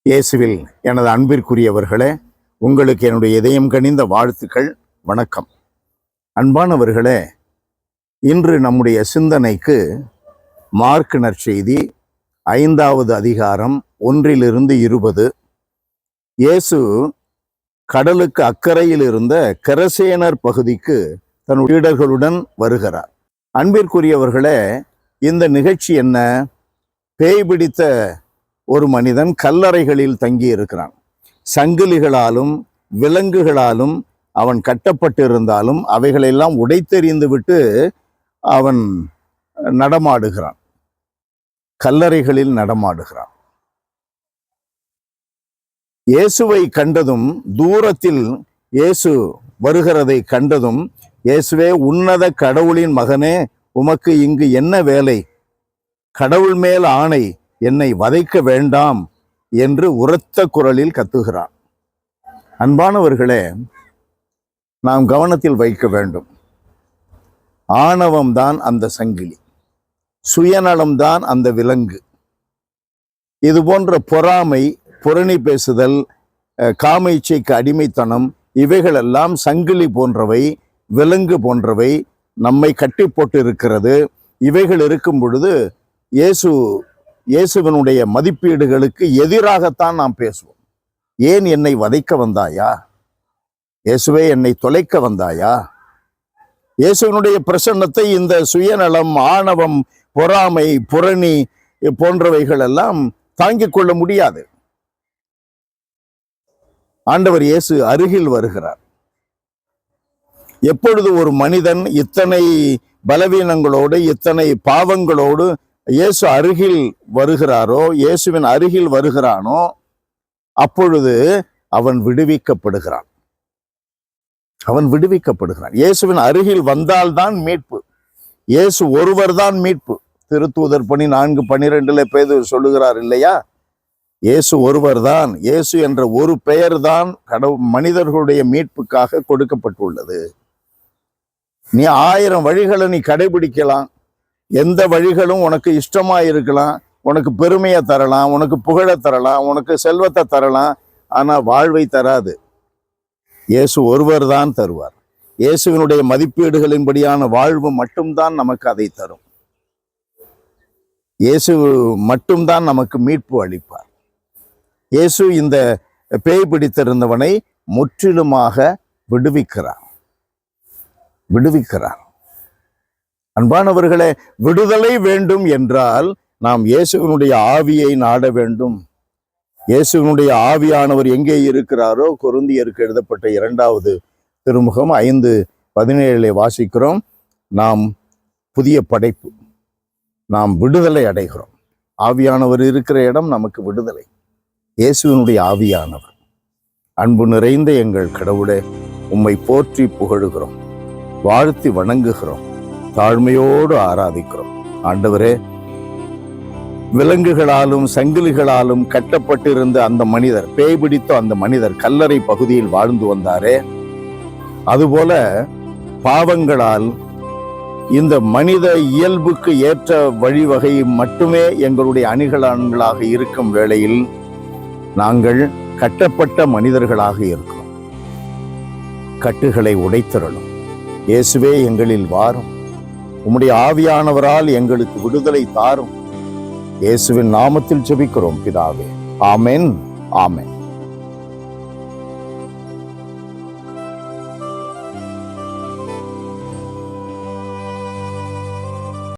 இயேசுவில் எனது அன்பிற்குரியவர்களே, உங்களுக்கு என்னுடைய இதயம் கனிந்த வாழ்த்துக்கள். வணக்கம். அன்பானவர்களே, இன்று நம்முடைய சிந்தனைக்கு மார்க் நற்செய்தி 5வது அதிகாரம் 1-20. இயேசு கடலுக்கு அக்கறையில் இருந்த கெரசேனர் பகுதிக்கு தன் சீடர்களுடன் வருகிறார். அன்பிற்குரியவர்களே, இந்த நிகழ்ச்சி என்ன? பேய் பிடித்த ஒரு மனிதன் கல்லறைகளில் தங்கி இருக்கிறான். சங்கிலிகளாலும் விலங்குகளாலும் அவன் கட்டப்பட்டிருந்தாலும் அவைகளெல்லாம் உடைத்தெறிந்து விட்டு அவன் நடமாடுகிறான், கல்லறைகளில் நடமாடுகிறான். இயேசுவை கண்டதும், தூரத்தில் இயேசு வருகிறதை கண்டதும், இயேசுவே, உன்னத கடவுளின் மகனே, உமக்கு இங்கு என்ன வேலை? கடவுள் மேல் ஆணை, என்னை வதைக்க வேண்டாம் என்று உரத்த குரலில் கத்துகிறான். அன்பானவர்களே, நாம் கவனத்தில் வைக்க வேண்டும். ஆணவம்தான் அந்த சங்கிலி, சுயநலம்தான் அந்த விலங்கு. இது போன்ற பொறாமை, புரணி பேசுதல், காம இச்சைக்கு அடிமைத்தனம், இவைகளெல்லாம் சங்கிலி போன்றவை, விலங்கு போன்றவை, நம்மை கட்டி போட்டு இருக்கிறது. இவைகள் இருக்கும் பொழுது இயேசுவினுடைய மதிப்பீடுகளுக்கு எதிராகத்தான் நாம் பேசுவோம். ஏன் என்னை வதைக்க வந்தாயா? இயேசுவே, என்னை தொலைக்க வந்தாயா? இயேசுவினுடைய பிரசன்னத்தை இந்த சுயநலம், ஆணவம், பொறாமை, புரணி போன்றவைகள் எல்லாம் தாங்கிக் கொள்ள முடியாது. ஆண்டவர் இயேசு அருகில் வருகிறார். எப்பொழுது ஒரு மனிதன் இத்தனை பலவீனங்களோடு, இத்தனை பாவங்களோடு இயேசு அருகில் வருகிறாரோ, இயேசுவின் அருகில் வருகிறானோ, அப்பொழுது அவன் விடுவிக்கப்படுகிறான். அவன் விடுவிக்கப்படுகிறான். இயேசுவின் அருகில் வந்தால்தான் மீட்பு. இயேசு ஒருவர் தான் மீட்பு. திருத்தூதர் பணி 4:12 பேதுரு சொல்லுகிறார் இல்லையா? இயேசு ஒருவர் தான். இயேசு என்ற ஒரு பெயர் தான் மனிதர்களுடைய மீட்புக்காக கொடுக்கப்பட்டுள்ளது. நீ 1000 வழிகளை நீ கடைபிடிக்கலாம். எந்த வழிகளும் உனக்கு இஷ்டமா இருக்கலாம். உனக்கு பெருமையை தரலாம், உனக்கு புகழ தரலாம், உனக்கு செல்வத்தை தரலாம். ஆனா வாழ்வை தராது. இயேசு ஒருவர் தான் தருவார். இயேசுவினுடைய மதிப்பீடுகளின்படியான வாழ்வு மட்டும்தான் நமக்கு அதை தரும். இயேசு மட்டும்தான் நமக்கு மீட்பு அளிப்பார். இயேசு இந்த பேய் பிடித்திருந்தவனை முற்றிலுமாக விடுவிக்கிறார். அன்பானவர்களே, விடுதலை வேண்டும் என்றால் நாம் இயேசுவினுடைய ஆவியை நாட வேண்டும். இயேசுவினுடைய ஆவியானவர் எங்கே இருக்கிறாரோ, கொரிந்தியருக்கு எழுதப்பட்ட 2வது திருமுகம் 5:17 வாசிக்கிறோம். நாம் புதிய படைப்பு, நாம் விடுதலை அடைகிறோம். ஆவியானவர் இருக்கிற இடம் நமக்கு விடுதலை. இயேசுவினுடைய ஆவியானவர். அன்பு நிறைந்த எங்கள் கடவுளே, உம்மை போற்றி புகழுகிறோம், வாழ்த்தி வணங்குகிறோம், தாழ்மையோடு ஆராதிக்கிறோம். ஆண்டவரே, விலங்குகளாலும் சங்கிலிகளாலும் கட்டப்பட்டிருந்த அந்த மனிதர், பேய் பிடித்த அந்த மனிதர் கல்லறை பகுதியில் வாழ்ந்து வந்தாரே, அதுபோல பாவங்களால் இந்த மனித இயல்புக்கு ஏற்ற வழிவகை மட்டுமே எங்களுடைய அணிகலன்களாக இருக்கும் வேளையில் நாங்கள் கட்டப்பட்ட மனிதர்களாக இருக்கிறோம். கட்டுகளை உடைத்திரணும். இயேசுவே, எங்களில் வாரும். உம்முடைய ஆவியானவரால் எங்களுக்கு விடுதலை தாரும். இயேசுவின் நாமத்தில் ஜெபிக்கிறோம் பிதாவே. ஆமென், ஆமென்.